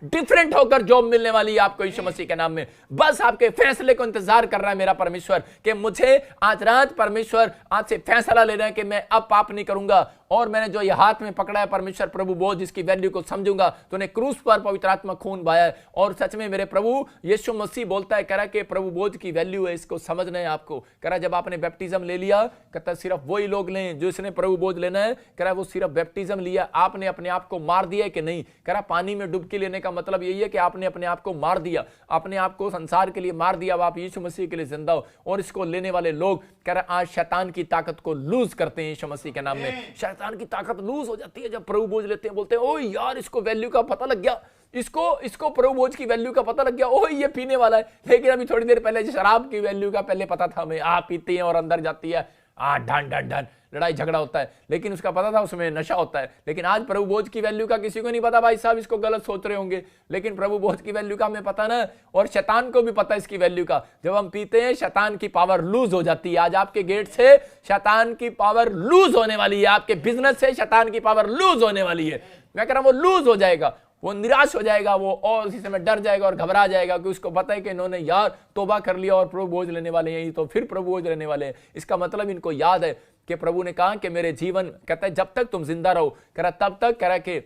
Different होकर job मिलने वाली है आपको यीशु मसीह के नाम में। बस आपके फैसले को इंतजार कर रहा है मेरा परमेश्वर कि मुझे आज रात परमेश्वर आज से फैसला लेना है कि मैं अब पाप नहीं करूंगा, और मैंने जो ये हाथ में पकड़ा है परमेश्वर प्रभु बोझ, जिसकी वैल्यू को समझूंगा। तूने क्रूस पर पवित्र आत्मा खून बहाया है, और सच में मेरे प्रभु यीशु मसीह बोलता है, कह रहा कि प्रभु बोझ की वैल्यू है, इसको समझना है आपको। कह रहा जब आपने बैप्टिज्म ले लिया, कहता सिर्फ वही लोग लें जो इसने प्रभु बोझ लेना है। कह रहा वो सिर्फ बैप्टिज्म लिया, आपने अपने आप को मार दिया है कि नहीं। कह रहा पानी में डुबकी लेने का मतलब यही है कि आपने अपने आप को मार दिया, अपने आप को संसार के लिए मार दिया, अब आप यीशु मसीह के लिए जिंदा हो। और इसको लेने वाले लोग कह रहा आज शैतान की ताकत को लूज करते हैं यीशु मसीह के नाम में। शैतान की ताकत लूज हो जाती है जब प्रभु बोझ लेते हैं, बोलते हैं ओ यार इसको वैल्यू का पता लग गया, इसको प्रभु बोझ की वैल्यू का पता लग गया, ओ ये पीने वाला है। लेकिन अभी थोड़ी देर पहले शराब की वैल्यू का पहले पता था हमें, आप पीते हैं और अंदर जाती है ढन ढन ढन लड़ाई झगड़ा होता है, लेकिन उसका पता था उसमें नशा होता है। लेकिन आज प्रभु बोझ की वैल्यू का किसी को नहीं पता। भाई साहब इसको गलत सोच रहे होंगे, लेकिन प्रभु बोझ की वैल्यू का हमें पता ना, और शैतान को भी पता है इसकी वैल्यू का। जब हम पीते हैं शैतान की पावर लूज हो जाती है। आज आपके गेट से शैतान की पावर लूज होने वाली है, आपके बिजनेस से शैतान की पावर लूज होने वाली है। मैं कह रहा हूं वो लूज हो जाएगा, वो निराश हो जाएगा, वो और इसी समय डर जाएगा और घबरा जाएगा कि उसको पता है कि इन्होंने यार तौबा कर लिया और प्रभु बोझ लेने वाले हैं, तो फिर प्रभु बोझ लेने वाले हैं। इसका मतलब इनको याद है कि प्रभु ने कहा कि मेरे जीवन, कहता है जब तक तुम जिंदा रहो, कह रहा तब तक, कह रहा कि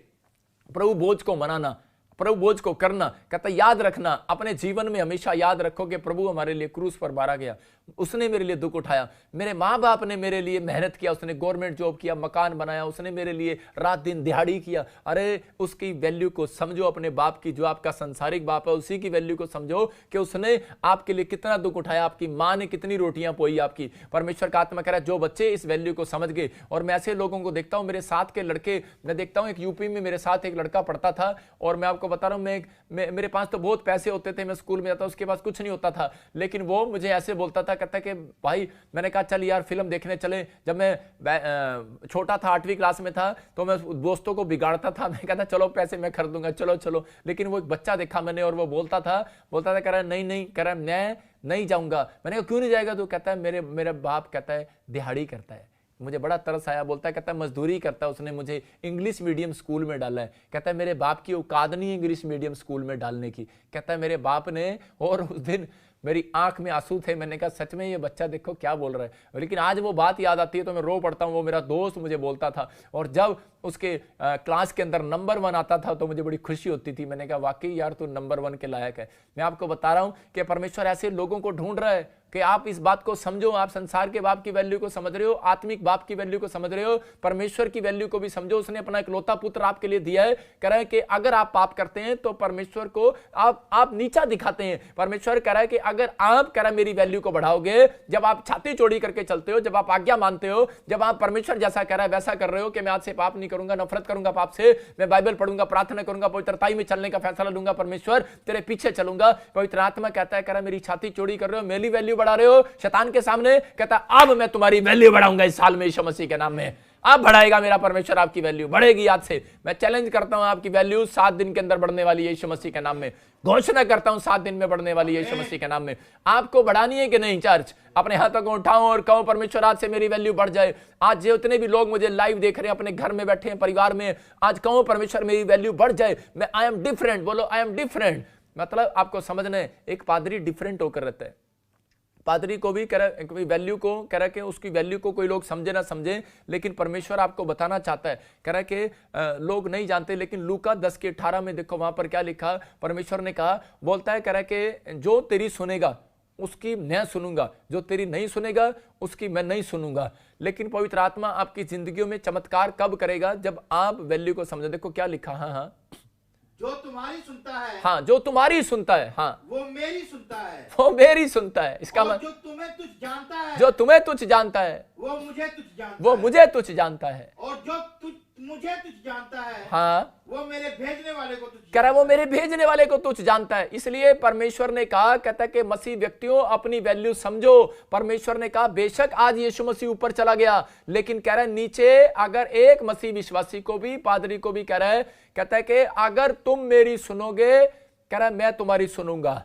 प्रभु बोझ को मनाना, प्रभु बोझ को करना। कहता याद रखना, अपने जीवन में हमेशा याद रखो कि प्रभु हमारे लिए क्रूस पर मारा गया, उसने मेरे लिए दुख उठाया, मेरे माँ बाप ने मेरे लिए मेहनत किया, उसने गवर्नमेंट जॉब किया, मकान बनाया, उसने मेरे लिए रात दिन दिहाड़ी किया। अरे उसकी वैल्यू को समझो, अपने बाप की, जो आपका संसारिक बाप है उसी की वैल्यू को समझो कि उसने आपके लिए कितना दुख उठाया, आपकी माँ ने कितनी रोटियां पोई आपकी। परमेश्वर का आत्मा कह रहा है जो बच्चे इस वैल्यू को समझ गए, और मैं ऐसे लोगों को देखता हूं, मेरे साथ के लड़के, मैं देखता हूं एक यूपी में मेरे साथ एक लड़का पढ़ता था, और मैं आपको बता रहा हूं मेरे पास तो बहुत पैसे होते थे, मैं स्कूल में जाता, उसके पास कुछ नहीं होता था, लेकिन वो मुझे ऐसे बोलता था, कहता कि भाई, मैंने कहा चल यार फिल्म देखने चले। जब मैं छोटा था 8वीं क्लास में था, तो मैं दोस्तों को बिगाड़ता था, मैं कहता चलो पैसे मैं खरीदूंगा, चलो चलो। लेकिन वो एक बच्चा देखा मैंने, और वो बोलता था कह रहा नहीं नहीं, कह रहा मैं नहीं जाऊंगा। मैंने कहा क्यों नहीं जाएगा? तो कहता है मेरा बाप कहता है दिहाड़ी करता है। मुझे बड़ा तरस आया, बोलता है कहता है मजदूरी करता है, उसने मुझे इंग्लिश मीडियम स्कूल में डाला है। कहता है मेरे बाप की औकात नहीं है इंग्लिश मीडियम स्कूल में डालने की। कहता है मेरे बाप ने, और उस दिन मेरी आंख में आंसू थे, मैंने कहा सच में ये बच्चा देखो क्या बोल रहा है। लेकिन आज वो बात याद आती है तो मैं रो पड़ता हूँ। वो मेरा दोस्त मुझे बोलता था, और जब उसके क्लास के अंदर नंबर 1 आता था तो मुझे बड़ी खुशी होती थी। मैंने कहा वाकई यार तू नंबर 1 के लायक है। मैं आपको बता रहा हूं कि परमेश्वर ऐसे लोगों को ढूंढ रहा है कि आप इस बात को समझो, आप संसार के बाप की वैल्यू को समझ रहे हो, आत्मिक बाप की वैल्यू को समझ रहे हो, परमेश्वर की वैल्यू को भी समझो। उसने अपना इकलौता पुत्र आपके लिए दिया है। कह रहा है कि अगर आप पाप करते हैं तो परमेश्वर को आप नीचा दिखाते हैं। परमेश्वर कह रहा है कि अगर आप, कह रहा है मेरी वैल्यू को बढ़ाओगे, जब आप छाती चौड़ी करके चलते हो, जब आप आज्ञा मानते हो, जब आप परमेश्वर जैसा कह रहा है वैसा कर रहे हो कि मैं आज से पाप नहीं करूंगा, नफरत करूंगा पाप से, मैं बाइबल पढ़ूंगा, प्रार्थना करूंगा, पवित्रताई में चलने का फैसला लूंगा, परमेश्वर तेरे पीछे चलूंगा। पवित्र आत्मा कहता है, कह रहा है मेरी छाती चौड़ी कर रहे हो, मेरी वैल्यू बढ़ा रहे हो शैतान के सामने। कहता अब मैं तुम्हारी वैल्यू बढ़ाऊंगा इस साल में यीशु मसीह के नाम में। अब बढ़ाएगा मेरा परमेश्वर, आपकी वैल्यू बढ़ेगी। आज से मैं चैलेंज करता हूं, आपकी वैल्यू 7 दिन के अंदर बढ़ने वाली है यीशु मसीह के नाम में। घोषणा करता हूं 7 दिन में बढ़ने वाली है यीशु मसीह के नाम में। आपको बढ़ानी है कि नहीं? चर्च अपने हाथों को उठाओ और कहो परमेश्वर आज से मेरी वैल्यू बढ़ जाए। आज जितने भी लोग मुझे लाइव देख रहे हैं, अपने घर में बैठे हैं, परिवार में, आज कहो परमेश्वर मेरी वैल्यू बढ़ जाए। मैं आई एम डिफरेंट, बोलो आई एम डिफरेंट। मतलब आपको समझना है, एक पादरी डिफरेंट होकर रहता है। पादरी को भी कह रहा वैल्यू को, कह रहा कि उसकी वैल्यू को कोई लोग समझे ना समझे, लेकिन परमेश्वर आपको बताना चाहता है। कह रहा कि लोग नहीं जानते, लेकिन लूका 10:18 में देखो वहां पर क्या लिखा। परमेश्वर ने कहा, बोलता है, कह रहा कि जो तेरी सुनेगा उसकी मैं सुनूंगा, जो तेरी नहीं सुनेगा उसकी मैं नहीं सुनूंगा। लेकिन पवित्र आत्मा आपकी जिंदगियों में चमत्कार कब करेगा? जब आप वैल्यू को समझो। देखो क्या लिखा, हाँ, जो तुम्हारी सुनता है, हाँ, जो तुम्हारी सुनता है, हाँ, वो मेरी सुनता है, वो मेरी सुनता है। इसका मतलब जो तुम्हें तुझ जानता है, जो तुम्हें तुझ जानता है, वो मुझे तुझ जानता वो है, मुझे तुझ जानता है, और जो मुझे तुझ जानता है, हाँ, वो मेरे भेजने वाले को तुझ कह रहा वो मेरे भेजने वाले को तुझ जानता है। इसलिए परमेश्वर ने कहा, कहता कि मसीह व्यक्तियों अपनी वैल्यू समझो। परमेश्वर ने कहा बेशक आज यीशु मसीह ऊपर चला गया, लेकिन कह रहा है नीचे अगर एक मसीह विश्वासी को भी, पादरी को भी कह रहा है, कहता है कि अगर तुम मेरी सुनोगे, कह रहा है मैं तुम्हारी सुनूंगा।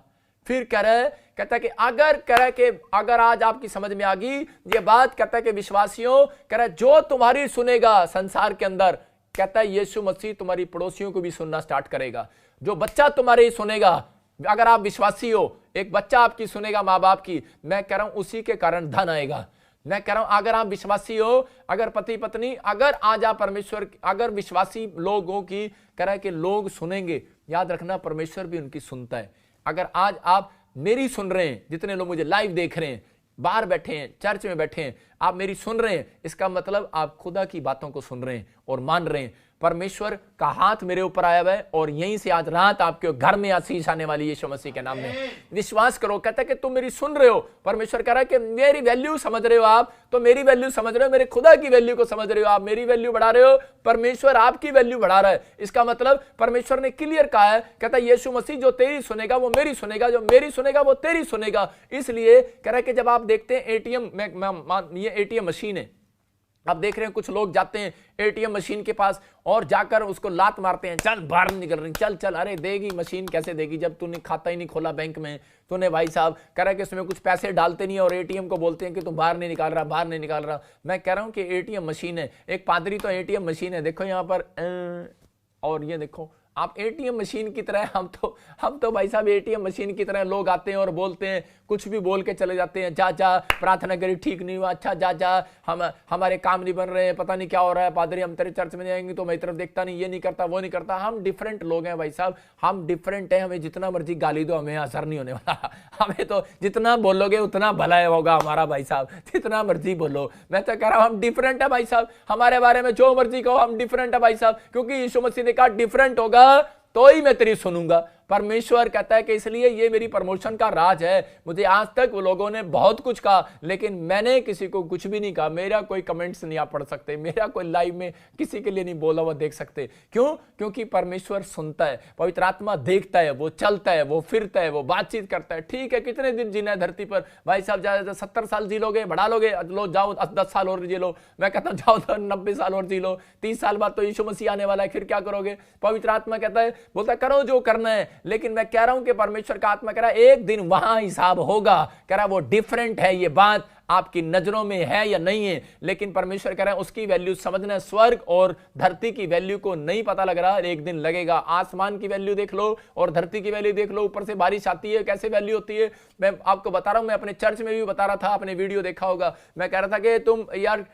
फिर कह रहा है, कहता है कि अगर, कह रहा है कि अगर आज आपकी समझ में आ गई ये बात, कहता है कि विश्वासियों, कह रहा है जो तुम्हारी सुनेगा संसार के अंदर, कहता है यीशु मसीह तुम्हारी पड़ोसियों को भी सुनना स्टार्ट करेगा। जो बच्चा तुम्हारी सुनेगा, अगर आप विश्वासी हो, एक बच्चा आपकी सुनेगा माँ बाप की, मैं कह रहा हूं उसी के कारण धन आएगा। मैं कह रहा हूं अगर आप विश्वासी हो, अगर पति पत्नी, अगर आज आप परमेश्वर, अगर विश्वासी लोगों की कह रहा है कि लोग सुनेंगे, याद रखना परमेश्वर भी उनकी सुनता है। अगर आज आप मेरी सुन रहे हैं, जितने लोग मुझे लाइव देख रहे हैं, बाहर बैठे हैं, चर्च में बैठे हैं, आप मेरी सुन रहे हैं, इसका मतलब आप खुदा की बातों को सुन रहे हैं और मान रहे हैं। परमेश्वर का हाथ मेरे ऊपर आया हुआ है और यहीं से आज रात आपके घर में आशीष आने वाली है यीशु मसीह के नाम में। विश्वास करो। कहता है कि तुम मेरी सुन रहे हो। परमेश्वर कह रहा है कि मेरी वैल्यू समझ रहे हो आप, तो मेरी वैल्यू समझ रहे हो, मेरे खुदा की वैल्यू को समझ रहे हो आप, मेरी वैल्यू बढ़ा रहे हो, परमेश्वर आपकी वैल्यू बढ़ा रहा है। इसका मतलब परमेश्वर ने क्लियर कहा है, कहता है यीशु मसीह जो तेरी सुनेगा वो मेरी सुनेगा, जो मेरी सुनेगा वो तेरी सुनेगा। इसलिए कह रहा है कि जब आप देखते हैं एटीएम में, ये एटीएम मशीन है, आप देख रहे हैं कुछ लोग जाते हैं एटीएम मशीन के पास और जाकर उसको लात मारते हैं, चल बाहर निकल रही, चल चल। अरे देगी मशीन, कैसे देगी जब तूने खाता ही नहीं खोला बैंक में, तूने भाई साहब कह रहा है कि उसमें कुछ पैसे डालते नहीं और एटीएम को बोलते हैं कि तुम बाहर नहीं निकाल रहा, बाहर नहीं निकाल रहा। मैं कह रहा हूं कि एटीएम मशीन है, एक पादरी तो एटीएम मशीन है। देखो यहां पर और ये देखो आप एटीएम मशीन की तरह, हम तो भाई साहब एटीएम मशीन की तरह लोग आते हैं और बोलते हैं, कुछ भी बोल के चले जाते हैं। जा जा प्रार्थना करी, ठीक नहीं हुआ, अच्छा जा जा, हमारे काम नहीं बन रहे हैं, पता नहीं क्या हो रहा है, पादरी हम तेरे चर्च में जाएंगे तो मेरी तरफ देखता नहीं, ये नहीं करता, वो नहीं करता। हम डिफरेंट लोग हैं भाई साहब, हम डिफरेंट हैं। हमें जितना मर्जी गाली दो, हमें असर नहीं होने वाला। हमें तो जितना बोलोगे उतना भला होगा हमारा भाई साहब, जितना मर्जी बोलो। मैं तो कह रहा हूं हम डिफरेंट है भाई साहब, हमारे बारे में जो मर्जी कहो, हम डिफरेंट है भाई साहब, क्योंकि यीशु मसीह ने कहा डिफरेंट होगा तो ही मैं तेरी सुनूंगा। परमेश्वर कहता है कि इसलिए ये मेरी प्रमोशन का राज है। मुझे आज तक वो लोगों ने बहुत कुछ कहा, लेकिन मैंने किसी को कुछ भी नहीं कहा। मेरा कोई कमेंट्स नहीं आप पढ़ सकते, मेरा कोई लाइव में किसी के लिए नहीं बोला हुआ देख सकते। क्यों? क्योंकि परमेश्वर सुनता है, पवित्र आत्मा देखता है, वो चलता है, वो फिरता है, वो बातचीत करता है। ठीक है, कितने दिन जीना है धरती पर भाई साहब? ज्यादा 70 साल जी लोगे, बढ़ा लोगे, लो जाओ 10 साल और जी लो। मैं कहता हूं जाओ 90 साल और जी लो। 30 साल बाद तो यीशु मसीह आने वाला है, फिर क्या करोगे? पवित्र आत्मा कहता है, बोलता करो जो करना है, लेकिन मैं कह रहा हूं कि परमेश्वर का आत्मा कह रहा है एक दिन वहां हिसाब होगा। कह रहा है वो डिफरेंट है, ये बात आपकी नजरों में है या नहीं है, लेकिन परमेश्वर कह रहा है उसकी वैल्यू समझना है। स्वर्ग और धरती की वैल्यू को नहीं पता लग रहा, एक दिन लगेगा। आसमान की वैल्यू देख लो और धरती की वैल्यू देख लो, ऊपर से बारिश आती है कैसे वैल्यू होती है। मैं आपको बता रहा हूं, मैं अपने चर्च में भी बता रहा था, आपने वीडियो देखा होगा। मैं कह रहा था कि तुम यार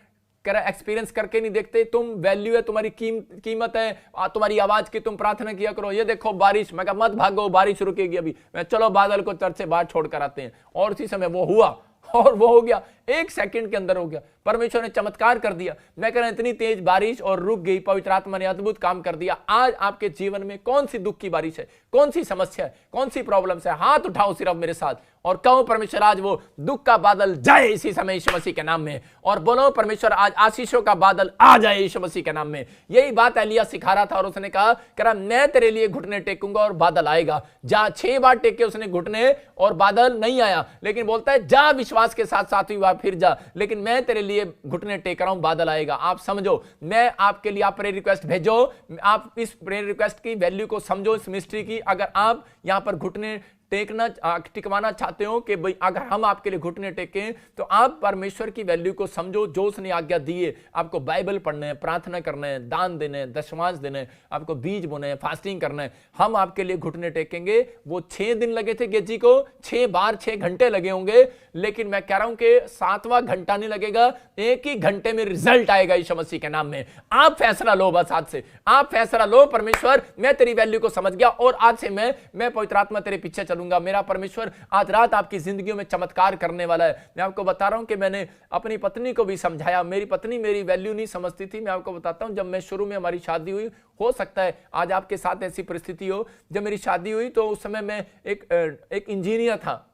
एक्सपीरियंस करके नहीं देखते, तुम वैल्यू है, तुम्हारी कीमत है तुम्हारी आवाज की, तुम प्रार्थना किया करो। ये देखो बारिश, मैं कहा मत भागो, बारिश रुकेगी अभी। मैं चलो बादल को चर्च से बाहर छोड़ कर आते हैं, और उसी समय वो हुआ और वो हो गया, 1 सेकंड के अंदर हो गया। परमेश्वर ने चमत्कार कर दिया। मैं कह रहा हूं इतनी तेज बारिश और रुक गई, पवित्र आत्मा ने अद्भुत काम कर दिया। आज आपके जीवन में कौन सी दुख की बारिश है, कौन सी समस्या है, कौन सी प्रॉब्लम्स है? हाथ उठाओ सिर्फ मेरे साथ और कहो परमेश्वर आज वो दुख का बादल जाए इसी समय यीशु मसीह के नाम में, और बोलो परमेश्वर आज आशीषों का बादल आ जाए यीशु मसीह के नाम में। यही बात एलिया सिखा रहा था और उसने कहा मैं तेरे लिए घुटने टेकूंगा और बादल आएगा। जा 6 बार टेके उसने घुटने और बादल नहीं आया, लेकिन बोलता है जा विश्वास के साथ 7वीं बार फिर जा, लेकिन मैं तेरे लिए घुटने टेक रहा हूं, बादल आएगा। आप समझो, मैं आपके लिए आप प्रेयर रिक्वेस्ट भेजो, आप इस प्रेयर रिक्वेस्ट की वैल्यू को समझो, इस मिस्ट्री की। अगर आप यहां पर घुटने टिकवाना चाहते हो कि भाई अगर हम आपके लिए घुटने टेकें, तो आप परमेश्वर की वैल्यू को समझो जो उसने आज्ञा दी है। आपको बाइबल पढ़ना है, प्रार्थना करना है, दान देना है, दशमांश देना है, आपको बीज बोना है, फास्टिंग करना है। हम आपके लिए घुटने टेकेंगे। वो 6 दिन लगे थे गेजी को, 6 बार 6 घंटे लगे होंगे, लेकिन मैं कह रहा हूं कि 7वां घंटा नहीं लगेगा, 1 ही घंटे में रिजल्ट आएगा यीशु मसीह के नाम में। आप फैसला लो, बस आज से आप फैसला लो, परमेश्वर मैं तेरी वैल्यू को समझ गया और आज से मैं पवित्र आत्मा तेरे पीछे चलूंगा। मेरा परमेश्वर आज रात आपकी जिंदगियों में चमत्कार करने वाला है। मैं आपको बता रहा हूं कि मैंने अपनी पत्नी को भी समझाया। मेरी पत्नी मेरी वैल्यू नहीं समझती थी। मैं आपको बताता हूं, जब मैं शुरू में हमारी शादी हुई, हो सकता है आज आपके साथ ऐसी परिस्थिति हो, जब मेरी शादी हुई तो उस समय मैं एक इंजीनियर था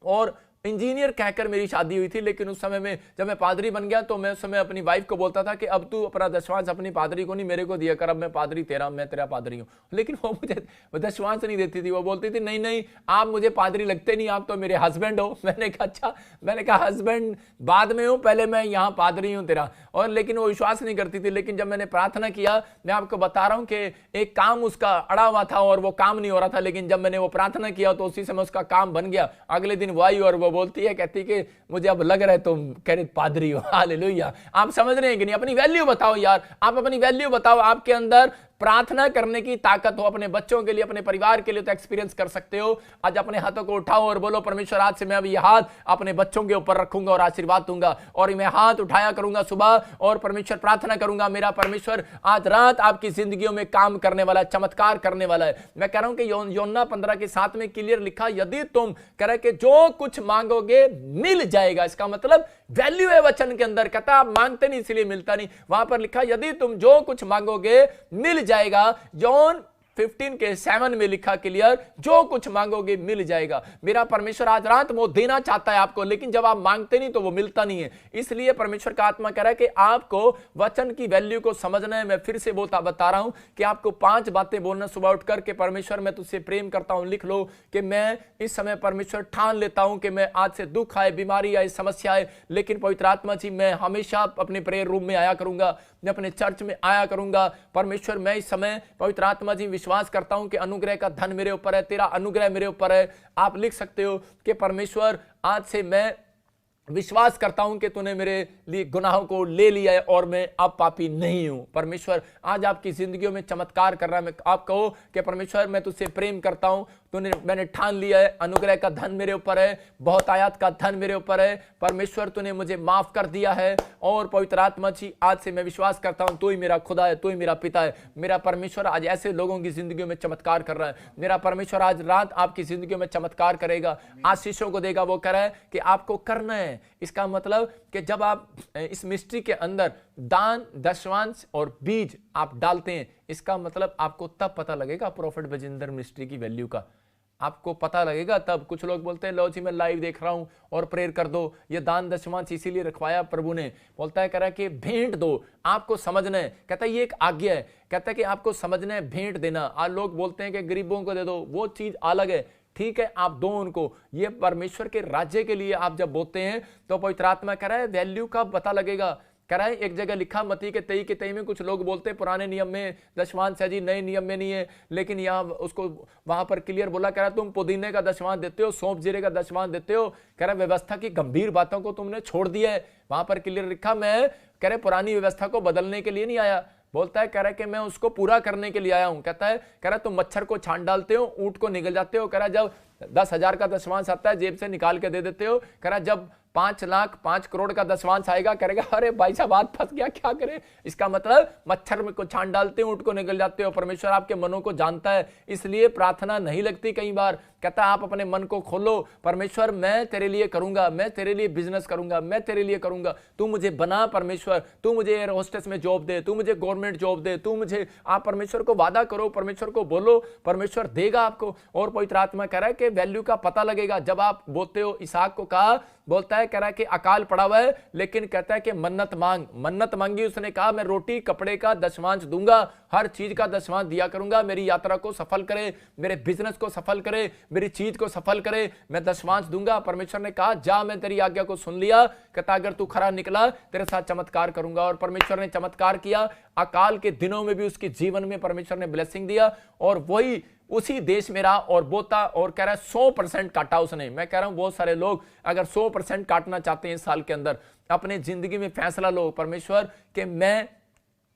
और इंजीनियर कहकर मेरी शादी हुई थी। लेकिन उस समय में जब मैं पादरी बन गया तो मैं उस समय अपनी वाइफ को बोलता था कि अब तू अपना दशवांश अपनी पादरी को नहीं मेरे को दिया कर, अब मैं पादरी तेरा, मैं तेरा पादरी हूं। लेकिन वो मुझे दशवांश नहीं देती थी। वो बोलती थी नहीं नहीं आप मुझे पादरी लगते नहीं, आप तो मेरे हस्बैंड हो। मैंने कहा अच्छा, मैंने कहा हस्बैंड बाद में हूं, पहले मैं यहाँ पादरी हूं तेरा। और लेकिन वो विश्वास नहीं करती थी। लेकिन जब मैंने प्रार्थना किया, मैं आपको बता रहा हूं कि एक काम उसका अड़ा हुआ था और वो काम नहीं हो रहा था, लेकिन जब मैंने वो प्रार्थना किया तो उसी समय उसका काम बन गया। अगले दिन वो आई और वो बोलती है, कहती कि मुझे अब लग रहा है तुम कह रहे पादरी हो। हालेलुया। आप समझ रहे हैं कि नहीं? अपनी वैल्यू बताओ यार, आप अपनी वैल्यू बताओ। आपके अंदर प्रार्थना करने की ताकत हो अपने बच्चों के लिए, अपने परिवार के लिए, तो एक्सपीरियंस कर सकते हो। आज अपने हाथों को उठाओ और बोलो, परमेश्वर आज से मैं अब ये हाथ अपने बच्चों के ऊपर रखूंगा और आशीर्वाद दूंगा। और मैं हाथ उठाया करूंगा सुबह और परमेश्वर प्रार्थना करूंगा, मेरा परमेश्वर आज रात आपकी जिंदगियों में काम करने वाला है, चमत्कार करने वाला है। मैं कह रहा हूं कि योना 15:7 में क्लियर लिखा, यदि तुम कह रहे कि जो कुछ मांगोगे मिल जाएगा। इसका मतलब वैल्यू है वचन के अंदर। कहता आप मांगते नहीं इसलिए मिलता नहीं। वहां पर लिखा यदि तुम जो कुछ मांगोगे मिल जाएगा। जॉन 15:7 में लिखा क्लियर, जो कुछ मांगोगे मिल जाएगा। मेरा परमेश्वर आज रात वो देना चाहता है आपको, लेकिन जब आप मांगते नहीं तो वो मिलता नहीं है। इसलिए परमेश्वर का आत्मा कह रहा है कि आपको वचन की वैल्यू को समझना है। मैं फिर से बता रहा हूं कि आपको 5 बातें बोलना सुबह उठकर के, परमेश्वर मैं तुझसे प्रेम करता हूं। लिख लो कि मैं इस समय परमेश्वर ठान लेता हूं कि मैं आज से दुख आए, बीमारी आए, समस्या आए, लेकिन पवित्र आत्मा जी मैं हमेशा अपने प्रेयर रूम में आया करूंगा, मैं अपने चर्च में आया करूंगा। परमेश्वर मैं इस समय पवित्र आत्मा जी विश्वास करता हूं कि अनुग्रह का धन मेरे ऊपर है, तेरा अनुग्रह मेरे ऊपर है। आप लिख सकते हो कि परमेश्वर आज से मैं विश्वास करता हूं कि तूने मेरे लिए गुनाहों को ले लिया है और मैं अब पापी नहीं हूं। परमेश्वर आज आपकी जिंदगियों में चमत्कार कर रहा है। आप कहो कि परमेश्वर मैं तुझसे प्रेम करता हूं, मैंने ठान लिया है, अनुग्रह का धन मेरे ऊपर है, बहुत आयात का धन मेरे ऊपर है। परमेश्वर तूने मुझे माफ कर दिया है और पवित्र आत्मा जी आज से मैं विश्वास करता हूं तू ही मेरा खुदा है, तू ही मेरा पिता है। मेरा परमेश्वर आज ऐसे लोगों की जिंदगियों में चमत्कार कर रहा है। मेरा परमेश्वर आज रात आपकी जिंदगियों में चमत्कार करेगा, आशीषों को देगा। वो कह रहा है कि आपको करना है। इसका मतलब कि जब आप इस मिस्ट्री के अंदर दान, दशमांश और बीज आप डालते हैं, इसका मतलब आपको तब पता लगेगा प्रोफेट बजिंदर मिस्ट्री की वैल्यू का। आपको पता लगेगा तब। कुछ लोग बोलते हैं लो जी मैं लाइव देख रहा हूं और प्रेयर कर दो। ये दान दशमांश इसीलिए रखवाया प्रभु ने। बोलता है कह रहा है कि भेंट दो, आपको समझना है। कहता है ये एक आज्ञा है। कहता है कि आपको समझना है, भेंट देना। आज लोग बोलते हैं कि गरीबों को दे दो, वो चीज अलग है। ठीक है, आप दो उनको। ये परमेश्वर के राज्य के लिए आप जब बोलते हैं तो पवित्र आत्मा कह रहा है वैल्यू का पता लगेगा। कह रहा है एक जगह लिखा मत्ती के 23 में, कुछ लोग बोलते हैं पुराने नियम में दशमांश है जी, नए नियम में नहीं है, लेकिन यहाँ उसको वहां पर क्लियर बोला। कह रहा है तुम पुदीने का दशमांश देते हो, सौंफ जीरे का दशमांश देते हो। कह रहा है व्यवस्था की गंभीर बातों को तुमने छोड़ दिया है। वहां पर क्लियर लिखा, मैं कह रहे पुरानी व्यवस्था को बदलने के लिए नहीं आया। बोलता है कह रहा है कि मैं उसको पूरा करने के लिए आया हूं। कहता है कह रहा है तुम मच्छर को छांट डालते हो, ऊंट को निगल जाते हो। कह रहा है जब 10,000 का दशमांश आता है जेब से निकाल के दे देते हो। कह रहा है जब 5 लाख 5 करोड़ का दशमांश आएगा करेगा अरे भाई साहब बात फंस गया, क्या करे। इसका मतलब मच्छर में को छांट डालते हो, ऊंट को निगल जाते हो। परमेश्वर आपके मनों को जानता है, इसलिए प्रार्थना नहीं लगती कई बार। कहता है आप अपने मन को खोलो, परमेश्वर मैं तेरे लिए करूंगा, मैं तेरे लिए बिजनेस करूंगा, मैं तेरे लिए करूंगा। तू मुझे बना परमेश्वर, तू मुझे एयर होस्टेस में जॉब दे, तू मुझे गवर्नमेंट जॉब दे, तू मुझे। आप परमेश्वर को वादा करो, परमेश्वर को बोलो, परमेश्वर देगा आपको। और पवित्र आत्मा कह रहा है कि वैल्यू का पता लगेगा जब आप बोलते हो। इसहाक को कहा, बोलता है कह रहा है कि अकाल पड़ा हुआ है, लेकिन कहता है कि मन्नत मांग। मन्नत मांगी, उसने कहा मैं रोटी कपड़े का दशमांश दूंगा, हर चीज का दशमांश दिया करूंगा। मेरी यात्रा को सफल करे, मेरे बिजनेस को सफल करे, मेरी चीज को सफल करे, मैं दशमांश दूंगा। परमेश्वर ने कहा जा, मैं तेरी आज्ञा को सुन लिया। कहता अगर तू खरा निकला तेरे साथ चमत्कार करूंगा। और परमेश्वर ने चमत्कार किया। अकाल के दिनों में भी उसके जीवन में परमेश्वर ने ब्लेसिंग दिया और वही उसी देश में रहा और बोता। और कह रहा है 100% काटा उसने। मैं कह रहा हूं बहुत सारे लोग अगर 100% काटना चाहते हैं इस साल के अंदर, अपने जिंदगी में फैसला लो परमेश्वर कि मैं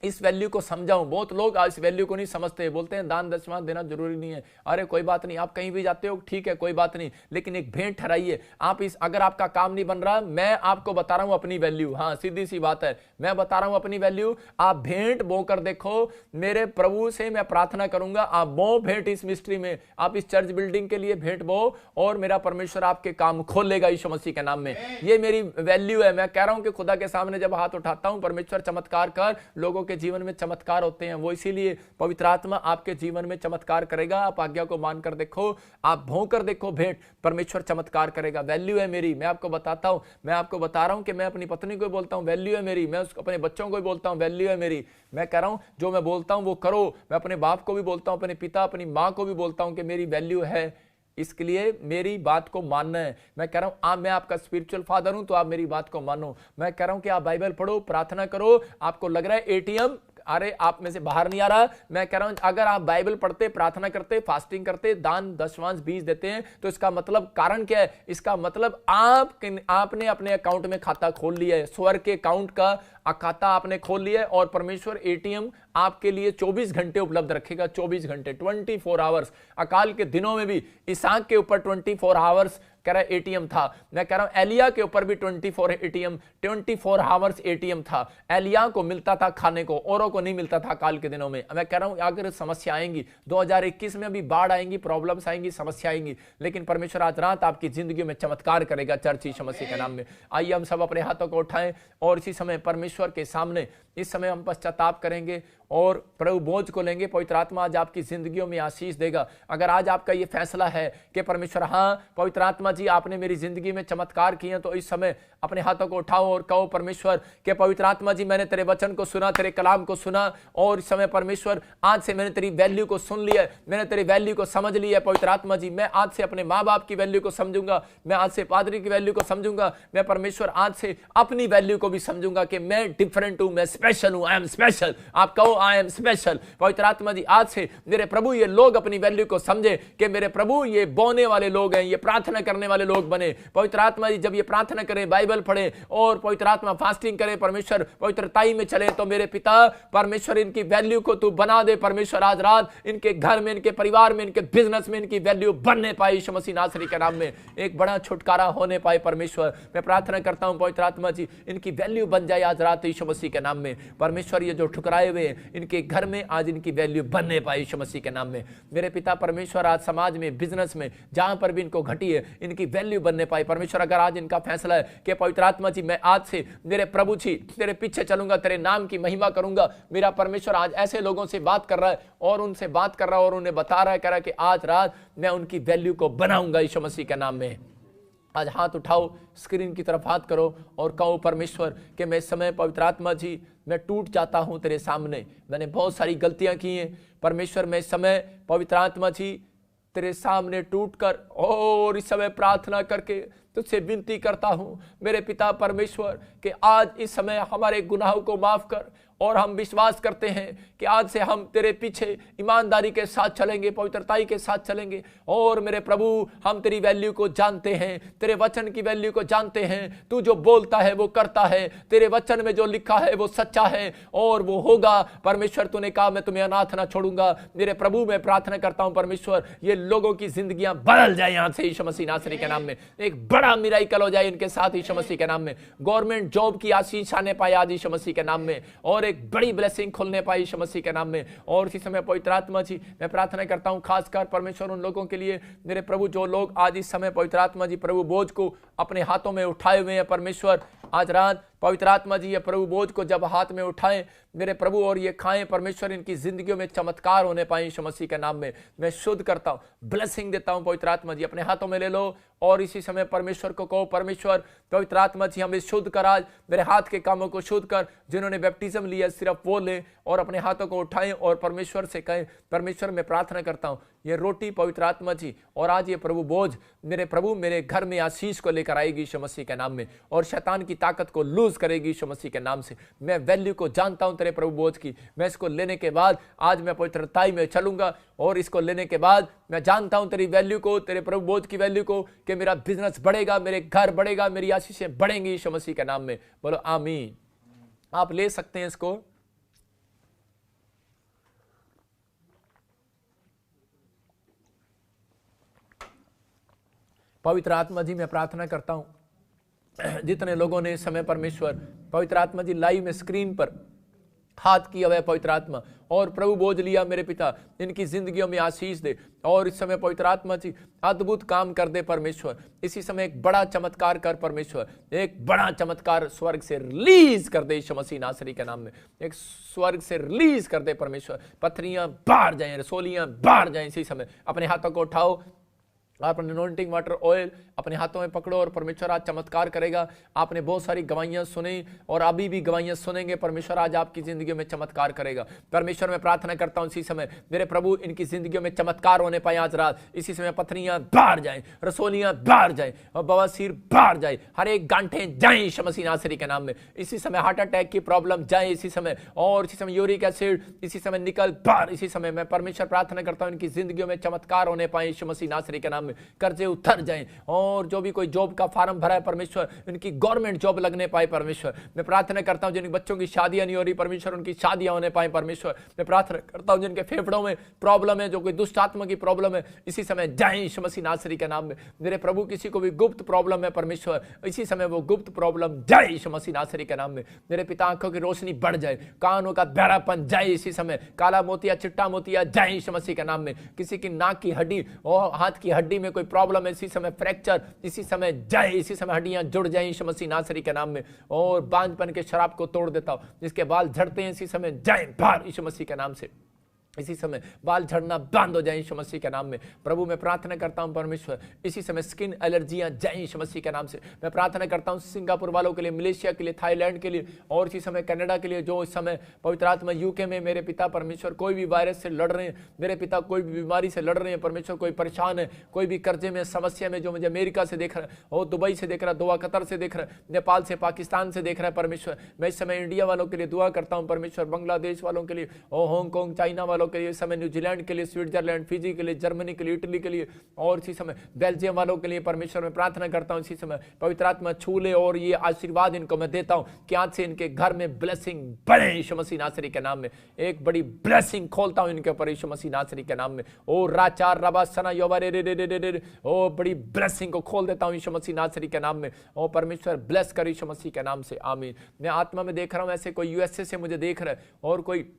इस वैल्यू को समझाऊं। बहुत लोग इस वैल्यू को नहीं समझते, बोलते हैं दान दशमांश देना जरूरी नहीं है। अरे कोई बात नहीं, आप कहीं भी जाते हो ठीक है कोई बात नहीं, लेकिन एक भेंट ठहराइए। आप इस अगर आपका काम नहीं बन रहा, मैं आपको बता रहा हूं अपनी वैल्यू। हाँ सीधी सी बात है, मैं बता रहा हूं अपनी वैल्यू। आप भेंट बो कर देखो, मेरे प्रभु से मैं प्रार्थना करूंगा आप बो भेंट इस मिस्ट्री में, आप इस चर्च बिल्डिंग के लिए भेंट बो और मेरा परमेश्वर आपके काम खोलेगा यीशु मसीह के नाम में। ये मेरी वैल्यू है। मैं कह रहा हूं कि खुदा के सामने जब हाथ उठाता हूं, परमेश्वर चमत्कार कर, लोगों के जीवन में चमत्कार होते हैं। वो इसीलिए पवित्र आत्मा आपके जीवन में चमत्कार करेगा। आप आज्ञा को मानकर देखो, आप भोंकर देखो भेंट, परमेश्वर चमत्कार करेगा। वैल्यू है मेरी, मैं आपको बताता हूं, मैं आपको बता रहा हूं कि मैं अपनी पत्नी को बोलता हूं वैल्यू है मेरी, मैं अपने बच्चों को भी बोलता हूं वैल्यू है मेरी। मैं कह रहा हूं जो मैं बोलता हूं वो करो। मैं अपने बाप को भी बोलता हूं, अपने पिता अपनी मां को भी बोलता हूं कि मेरी वैल्यू है, इसके लिए मेरी बात को मानना है। मैं कह रहा हूं मैं आपका स्पिरिचुअल फादर हूं तो आप मेरी बात को मानो। मैं कह रहा हूं कि आप बाइबल पढ़ो, प्रार्थना करो। आपको लग रहा है एटीएम अरे आप में से बाहर नहीं आ रहा। मैं कह रहा हूं अगर आप बाइबल पढ़ते, प्रार्थना करते, फास्टिंग करते, दान दशमांश 20 देते हैं, तो इसका मतलब कारण क्या है? इसका मतलब आपने अपने अकाउंट में खाता खोल लिया है, स्वर्ग के अकाउंट का खाता आपने खोल लिया है, और परमेश्वर एटीएम आपके लिए 24 घंटे उपलब्ध रखेगा। 24 घंटे, 24 आवर्स। अकाल के दिनों में भी इसहाक के ऊपर 24 आवर्स कह रहा है एटीएम था। मैं कह रहा हूं एलिया के ऊपर भी 24 आवर्स एटीएम था। एलिया को मिलता था खाने को, औरों को नहीं मिलता था काल के दिनों में। मैं कह रहा हूं अगर समस्या आएंगी 2021 में, अभी बाढ़ आएंगी, प्रॉब्लम्स आएंगी, समस्या आएंगी, लेकिन परमेश्वर आज रात आपकी जिंदगी में चमत्कार करेगा चर्च यीशु मसीह के नाम में। आइए हम सब अपने हाथों को उठाएं और इसी समय परमेश्वर के सामने इस समय हम पश्चाताप करेंगे और प्रभु बोझ को लेंगे। पवित्र आत्मा आज आपकी जिंदगियों में आशीष देगा। अगर आज आपका ये फैसला है कि परमेश्वर हाँ पवित्र आत्मा जी आपने मेरी जिंदगी में चमत्कार किए, तो इस समय अपने हाथों को उठाओ और कहो परमेश्वर के पवित्र आत्मा जी मैंने तेरे वचन को सुना, तेरे कलाम को सुना, और इस समय परमेश्वर आज से मैंने तेरी वैल्यू को सुन लिया, मैंने तेरी वैल्यू को समझ लिया। पवित्र आत्मा जी मैं आज से अपने माँ बाप की वैल्यू को समझूंगा, मैं आज से पादरी की वैल्यू को समझूंगा, मैं परमेश्वर आज से अपनी वैल्यू को भी समझूंगा कि मैं डिफरेंट हूं, मैं स्पेशल हूं। I am special. आप कहो आई एम स्पेशल। पवित्र आत्मा जी आज से मेरे प्रभु ये लोग अपनी वैल्यू को समझे कि मेरे प्रभु ये बोने वाले लोग हैं, ये प्रार्थना करने वाले लोग बने। पवित्र आत्मा जी जब ये प्रार्थना करें, बाइबल पढ़े और पवित्र आत्मा फास्टिंग करे, परमेश्वर पवित्रताई में चले, तो मेरे पिता परमेश्वर इनकी वैल्यू को तू बना दे। परमेश्वर आज रात इनके घर में, इनके परिवार में, इनके बिजनेस में इनकी वैल्यू बनने पाए यीशु मसीह नासरी के नाम में। एक बड़ा छुटकारा होने पाए परमेश्वर। मैं प्रार्थना करता हूं पवित्र आत्मा जी इनकी वैल्यू बन जाए आज रात यीशु मसीह के नाम में। परमेश्वर ये जो ठुकराए हुए हैं इनके घर में आज इनकी वैल्यू बनने पाए यीशु मसीह के नाम में। मेरे पिता परमेश्वर आज समाज में, बिजनेस में, जहां पर भी इनको घटी है इनकी वैल्यू बनने पाए। परमेश्वर अगर आज इनका फैसला है कि पवित्र आत्मा जी मैं आज से मेरे प्रभु जी तेरे पीछे चलूंगा, तेरे नाम की महिमा करूंगा, मेरा परमेश्वर आज ऐसे लोगों से बात कर रहा है और उनसे बात कर रहा है और उन्हें बता रहा है, कह रहा है कि आज रात मैं उनकी वैल्यू को बनाऊंगा यीशु मसीह के नाम में। आज हाथ उठाओ, स्क्रीन की तरफ हाथ करो और कहो परमेश्वर कि मैं इस समय पवित्र आत्मा जी मैं टूट जाता हूं तेरे सामने, मैंने बहुत सारी गलतियां की हैं। परमेश्वर मैं इस समय पवित्र आत्मा जी तेरे सामने टूटकर और इस समय प्रार्थना करके तुझसे विनती करता हूं मेरे पिता परमेश्वर कि आज इस समय हमारे गुनाहों को माफ कर, और हम विश्वास करते हैं कि आज से हम तेरे पीछे ईमानदारी के साथ चलेंगे, पवित्रताई के साथ चलेंगे, और मेरे प्रभु हम तेरी वैल्यू को जानते हैं, तेरे वचन की वैल्यू को जानते हैं। तू जो बोलता है वो करता है, तेरे वचन में जो लिखा है वो सच्चा है और वो होगा। परमेश्वर तूने कहा मैं तुम्हें अनाथ ना छोड़ूंगा। मेरे प्रभु मैं प्रार्थना करता हूं परमेश्वर ये लोगों की जिंदगियां बदल जाए यहां से यीशु मसीह नासरी के नाम में। एक बड़ा मिराकल हो जाए इनके साथ यीशु मसीह के नाम में। गवर्नमेंट जॉब की आशीष आने पाए आज यीशु मसीह के नाम में, और एक बड़ी ब्लेसिंग खुलने पाई यीशु मसीह के नाम में। और इसी समय पवित्र आत्मा जी मैं प्रार्थना करता हूं खासकर परमेश्वर उन लोगों के लिए मेरे प्रभु जो लोग आज इस समय पवित्र आत्मा जी प्रभु बोझ को अपने हाथों में उठाए हुए हैं। परमेश्वर आज रात पवित्र आत्मा जी ये प्रभु बोझ को जब हाथ में उठाएं मेरे प्रभु और ये खाएं, परमेश्वर इनकी जिंदगियों में चमत्कार होने पाए यीशु मसीह के नाम में। मैं शुद्ध करता हूं, ब्लेसिंग देता हूं। पवित्र आत्मा जी अपने हाथों में ले लो और इसी समय परमेश्वर को कहो परमेश्वर पवित्र आत्मा जी हमें शुद्ध कर, आज मेरे हाथ के कामों को शुद्ध कर। जिन्होंने बैप्टिज्म लिया सिर्फ वो ले और अपने हाथों को उठाएं और परमेश्वर से कहें परमेश्वर मैं प्रार्थना करता हूं ये रोटी पवित्र आत्मा जी और आज ये प्रभु बोझ मेरे प्रभु मेरे घर में आशीष को लेकर आएगी यीशु मसीह के नाम में, और शैतान की ताकत को लूज करेगी यीशु मसीह के नाम से। मैं वैल्यू को जानता हूं तेरे प्रभु बोझ की, मैं इसको लेने के बाद आज मैं पवित्रताई में चलूंगा, और इसको लेने के बाद मैं जानता हूं तेरी वैल्यू को, तेरे प्रभु बोझ की वैल्यू को, कि मेरा बिजनेस बढ़ेगा, मेरे घर बढ़ेगा, मेरी आशीषें बढ़ेंगी यीशु मसीह के नाम में। बोलो आमीन। आप ले सकते हैं इसको। पवित्र आत्मा जी मैं प्रार्थना करता हूं जितने लोगों ने इस समय परमेश्वर पवित्र आत्मा जी लाइव में स्क्रीन पर हाथ किया हुआ है पवित्र आत्मा और प्रभु बोझ लिया मेरे पिता, इनकी जिंदगियों में आशीष दे और इस समय पवित्र आत्मा जी अद्भुत काम कर दे परमेश्वर। इसी समय एक बड़ा चमत्कार कर परमेश्वर, एक बड़ा चमत्कार स्वर्ग से रिलीज कर दे यीशु मसीह नासरी के नाम में। एक स्वर्ग से रिलीज कर दे परमेश्वर, पत्थरियां बाहर जाएं, रसोलियां बाहर जाएं। इसी समय अपने हाथों को उठाओ आप अनॉइंटिंग वाटर ऑयल अपने हाथों में पकड़ो और परमेश्वर आज चमत्कार करेगा। आपने बहुत सारी गवाहियां सुनी और अभी भी गवाहियां सुनेंगे। परमेश्वर आज आपकी जिंदगियों में चमत्कार करेगा। परमेश्वर मैं प्रार्थना करता हूं इसी समय मेरे प्रभु इनकी जिंदगियों में चमत्कार होने पाए आज रात। इसी समय पथरियां बाहर जाएं, रसोलियां बाहर जाएं और बवासीर बाहर जाए, हर एक गांठे जाएं यीशु मसीह नासरी के नाम में। इसी समय हार्ट अटैक की प्रॉब्लम जाए इसी समय, और इसी समय यूरिक एसिड इसी समय निकल बाहर। इसी समय मैं परमेश्वर प्रार्थना करता हूं इनकी जिंदगियों में चमत्कार होने पाए यीशु मसीह नासरी के नाम में। कर्जे उतर जाएं और जो भी कोई जॉब का फार्म भरा है परमेश्वर इनकी गवर्नमेंट जॉब लगने पाए परमेश्वर। मैं प्रार्थना करता हूं जिन बच्चों की शादियां नहीं हो रही परमेश्वर उनकी शादियां होने पाए परमेश्वर। मैं प्रार्थना करता हूं जिनके फेफड़ों में प्रॉब्लम है, जो कोई दुष्ट आत्मा की प्रॉब्लम है, इसी समय जाएं यीशु मसीह नासरी के नाम में। मेरे प्रभु किसी को भी गुप्त प्रॉब्लम है परमेश्वर, इसी समय वो गुप्त प्रॉब्लम जाए यीशु मसीह नासरी के नाम में। मेरे पिता आंखों की रोशनी बढ़ जाए, कानों का बहरापन जाए इसी समय, काला मोतिया चिट्टा मोतिया जाए यीशु मसीह के नाम में। किसी की नाक की हड्डी और हाथ की हड्डी में कोई प्रॉब्लम है इसी समय फ्रैक्चर इसी समय जाए, इसी समय हड्डियां जुड़ जाए यीशु मसीह नासरी के नाम में। और बांझपन के शराब को तोड़ देता हूं, जिसके बाल झड़ते हैं इसी समय जाए बाहर यीशु मसीह के नाम से। इसी समय बाल झड़ना बंद हो जाए यीशु मसीह के नाम में। प्रभु मैं प्रार्थना करता हूं परमेश्वर इसी समय स्किन एलर्जियां जाए यीशु मसीह के नाम से। मैं प्रार्थना करता हूं सिंगापुर वालों के लिए, मलेशिया के लिए, थाईलैंड के लिए और इसी समय कनाडा के लिए, जो इस समय पवित्र आत्मा यूके में मेरे पिता परमेश्वर कोई भी वायरस से लड़ रहे हैं, मेरे पिता कोई भी बीमारी से लड़ रहे हैं परमेश्वर, कोई परेशान है, कोई भी कर्जे में समस्या में, जो मुझे अमेरिका से देख रहा है और दुबई से देख रहा है, दुआ कतर से देख रहा है, नेपाल से पाकिस्तान से देख रहा है परमेश्वर। मैं इस समय इंडिया वालों के लिए दुआ करता हूं परमेश्वर, बांग्लादेश वालों के लिए और हांगकांग चाइना वालों के लिए, इस समय न्यूजीलैंड के लिए, स्विट्जरलैंड, फिजी के लिए, जर्मनी के लिए, इटली के लिए और इसी समय बेल्जियम वालों के लिए परमेश्वर मैं प्रार्थना करता हूं इसी समय पवित्र आत्मा छू ले और ये आशीर्वाद इनको मैं देता हूं कि आज से इनके घर में ब्लेसिंग बढ़े यीशु मसीह नासरी के नाम में। एक बड़ी ब्लेसिंग खोलता हूं इनके ऊपर यीशु मसीह नासरी के नाम में। ओ राचार रबा सना योबा रे रे रे रे रे, ओ बड़ी ब्लेसिंग को खोल देता हूं यीशु मसीह नासरी के नाम में। ओ परमेश्वर ब्लेस कर यीशु मसीह के नाम से, आमीन। मैं आत्मा में देख रहा हूं ऐसे कोई यूएसए से मुझे देख रहा है और कोई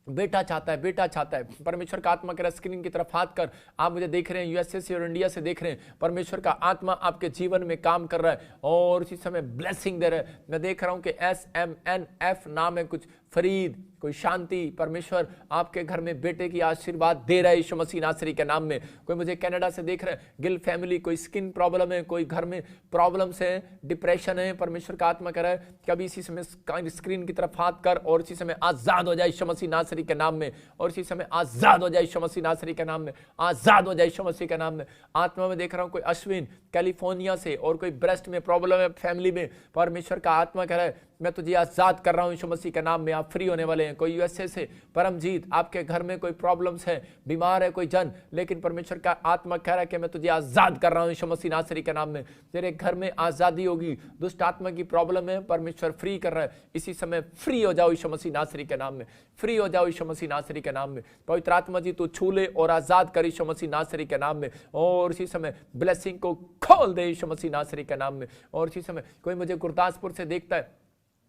बेटा चाहता है परमेश्वर का आत्मा कह रहा है स्क्रीन की तरफ हाथ कर, आप मुझे देख रहे हैं यूएसए से और इंडिया से देख रहे हैं, परमेश्वर का आत्मा आपके जीवन में काम कर रहा है और इसी समय ब्लेसिंग दे रहा है। मैं देख रहा हूं कि SMNF नाम है कुछ, फरीद, कोई शांति, परमेश्वर आपके घर में बेटे की आशीर्वाद दे रहा है यीशु मसीह नासरी के नाम में। कोई मुझे कनाडा से देख रहा है, गिल फैमिली, कोई स्किन प्रॉब्लम है, कोई घर में प्रॉब्लम्स है, डिप्रेशन है, परमेश्वर का आत्मा कह रहा है कभी इसी समय स्क्रीन की तरफ हाथ कर और इसी समय आजाद हो जाए यीशु मसीह नासरी के नाम में, और इसी समय आजाद हो जाए यीशु मसीह नासरी के नाम में, आजाद हो जाए यीशु मसीह के नाम में। आत्मा में देख रहा हूं कोई अश्विन कैलिफोर्निया से और कोई ब्रेस्ट में प्रॉब्लम है फैमिली में, परमेश्वर का आत्मा कह रहा है मैं तुझे आजाद कर रहा हूं यीशु मसीह के नाम में, आप फ्री होने वाले हैं। कोई यूएसए से परमजीत, आपके घर में कोई प्रॉब्लम्स है, बीमार है कोई जन, लेकिन परमेश्वर का आत्मा कह रहा है कि मैं तुझे आजाद कर रहा हूं यीशु मसीह नासरी के नाम में। तेरे घर में आजादी होगी, दुष्ट आत्मा की प्रॉब्लम है, परमेश्वर फ्री कर रहा है। इसी समय फ्री हो जाओ यीशु मसीह नासरी के नाम में, फ्री हो जाओ यीशु मसीह नासरी के नाम में। पवित्र आत्मा जी तू छू ले और आजाद कर यीशु मसीह नासरी के नाम में, और इसी समय ब्लेसिंग को खोल दे यीशु मसीह नासरी के नाम में। और इसी समय कोई मुझे गुरदासपुर से देखता है,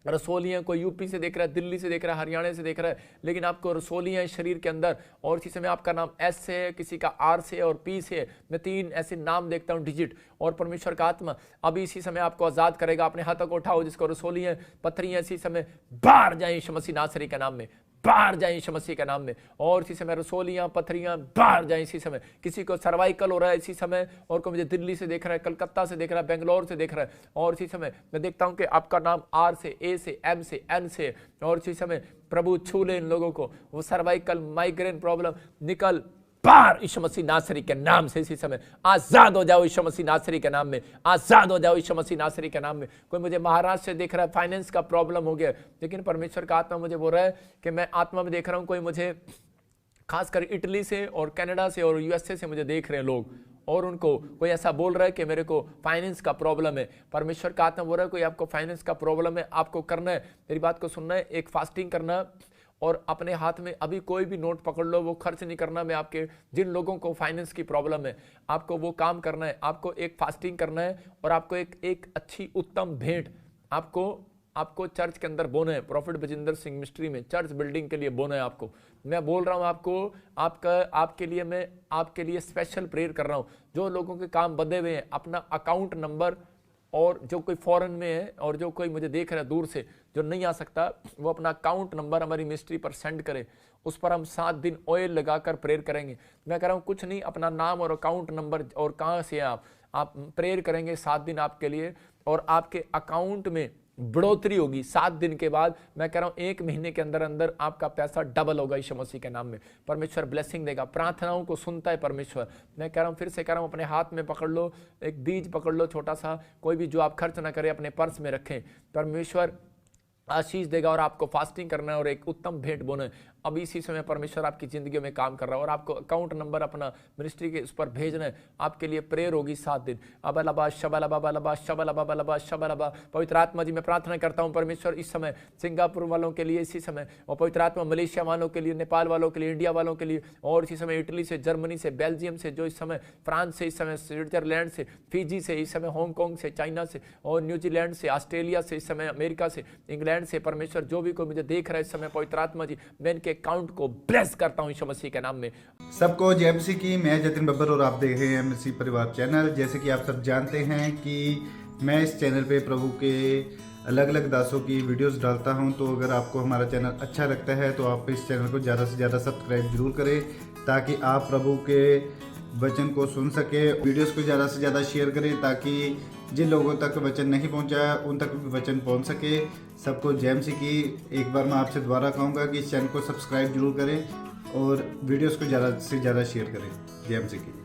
रसोलियाँ, कोई यूपी से देख रहा है, दिल्ली से देख रहा है, हरियाणा से देख रहा है, लेकिन आपको रसोलियाँ शरीर के अंदर, और इसी समय आपका नाम एस से है, किसी का आर से और पी से है। मैं 3 ऐसे नाम देखता हूँ डिजिट, और परमेश्वर का आत्मा अभी इसी समय आपको आजाद करेगा। अपने हाथों को उठाओ जिसको रसोलियाँ पत्थरियाँ इसी समय बाहर जाए यीशु मसीह नासरी के नाम में, बाहर जाए यीशु मसीह के नाम में। और इसी समय रसोलियां पथरियां बाहर जाए इसी समय। किसी को सर्वाइकल हो रहा है इसी समय, और कोई मुझे दिल्ली से देख रहा है, कलकत्ता से देख रहा है, बेंगलोर से देख रहा है, और इसी समय मैं देखता हूं कि आपका नाम आर से, ए से, एम से, एन से, और इसी समय प्रभु छू ले इन लोगों को, वो सर्वाइकल माइग्रेन प्रॉब्लम निकल बाहर यीशु मसीह नासरी के नाम से। इसी समय आजाद हो जाओ यीशु मसीह नासरी के नाम में, आजाद हो जाओ यीशु मसीह नासरी के नाम में। कोई मुझे महाराष्ट्र से देख रहा है, फाइनेंस का प्रॉब्लम हो गया, लेकिन परमेश्वर का आत्मा मुझे बोल रहा है कि मैं आत्मा में देख रहा हूं, कोई मुझे खासकर इटली से और कनाडा से और यूएसए से मुझे देख रहे हैं लोग, और उनको कोई ऐसा बोल रहा है कि मेरे को फाइनेंस का प्रॉब्लम है। परमेश्वर का आत्मा बोल रहा है कोई आपको फाइनेंस का प्रॉब्लम है, आपको करना है, मेरी बात को सुनना है, एक फास्टिंग करना, और अपने हाथ में अभी कोई भी नोट पकड़ लो, वो खर्च नहीं करना। मैं आपके जिन लोगों को फाइनेंस की प्रॉब्लम है, आपको वो काम करना है, आपको एक फास्टिंग करना है, और आपको एक अच्छी उत्तम भेंट आपको चर्च के अंदर बोना है। प्रॉफिट बजिंदर सिंह मिनिस्ट्री में चर्च बिल्डिंग के लिए बोना है आपको। मैं बोल रहा हूँ आपके लिए मैं आपके लिए स्पेशल प्रेयर कर रहा हूँ। जो लोगों के काम बंधे हुए हैं, अपना अकाउंट नंबर, और जो कोई फॉरेन में है और जो कोई मुझे देख रहा है दूर से जो नहीं आ सकता, वो अपना अकाउंट नंबर हमारी मिनिस्ट्री पर सेंड करे, उस पर हम 7 दिन ऑयल लगाकर प्रेयर करेंगे। मैं कह रहा हूँ कुछ नहीं, अपना नाम और अकाउंट नंबर और कहाँ से आप प्रेयर करेंगे 7 दिन आपके लिए, और आपके अकाउंट में बढ़ोतरी होगी 7 दिन के बाद। मैं कह रहा हूँ 1 महीने के अंदर अंदर आपका पैसा डबल होगा यीशु मसीह के नाम में। परमेश्वर ब्लेसिंग देगा, प्रार्थनाओं को सुनता है परमेश्वर। मैं कह रहा हूँ, फिर से कह रहा हूँ, अपने हाथ में पकड़ लो, एक बीज पकड़ लो छोटा सा, कोई भी जो आप खर्च ना करें, अपने पर्स में रखें। परमेश्वर आशीष देगा और आपको फास्टिंग करना है और एक उत्तम भेंट बोना है। अब इसी समय परमेश्वर आपकी जिंदगी में काम कर रहा है और आपको अकाउंट नंबर अपना मिनिस्ट्री के उस पर भेजना है। आपके लिए प्रेयर होगी 7 दिन। अबलबा शबलबा बलबा शबलबा बलबा शबलबा। पवित्र आत्मा जी, मैं प्रार्थना करता हूँ परमेश्वर इस समय सिंगापुर वालों के लिए इसी समय, और पवित्र आत्मा मलेशिया वालों के लिए, नेपाल वालों के लिए, इंडिया वालों के लिए, और इसी समय इटली से, जर्मनी से, बेल्जियम से, जो इस समय फ्रांस से, इस समय स्विट्जरलैंड से, फिजी से, इस समय हांगकांग से, चाइना से, और न्यूजीलैंड से, ऑस्ट्रेलिया से, इस समय अमेरिका से, इंग्लैंड से, परमेश्वर जो भी कोई मुझे देख रहा है इस समय, पवित्र आत्मा जी, मैं इनके अकाउंट को ब्लेस करता हूं यीशु मसीह के नाम में। सबको जय मसीह की। मैं जतिन बब्बर और आप देख रहे हैं मसीह परिवार चैनल। जैसे कि आप सब जानते हैं कि मैं इस चैनल पे प्रभु के अलग अलग दासों की वीडियोस डालता हूं, तो अगर आपको हमारा चैनल अच्छा लगता है तो आप इस चैनल को ज़्यादा से ज़्यादा सब्सक्राइब जरूर करें, ताकि आप प्रभु के वचन को सुन सके। वीडियोस को ज़्यादा से ज़्यादा शेयर करें, ताकि जिन लोगों तक वचन नहीं पहुंचा उन तक भी वचन पहुंच सके। सबको जय मसीह की। एक बार मैं आपसे दोबारा कहूँगा कि इस चैनल को सब्सक्राइब जरूर करें और वीडियोस को ज़्यादा से ज़्यादा शेयर करें। जय मसीह की।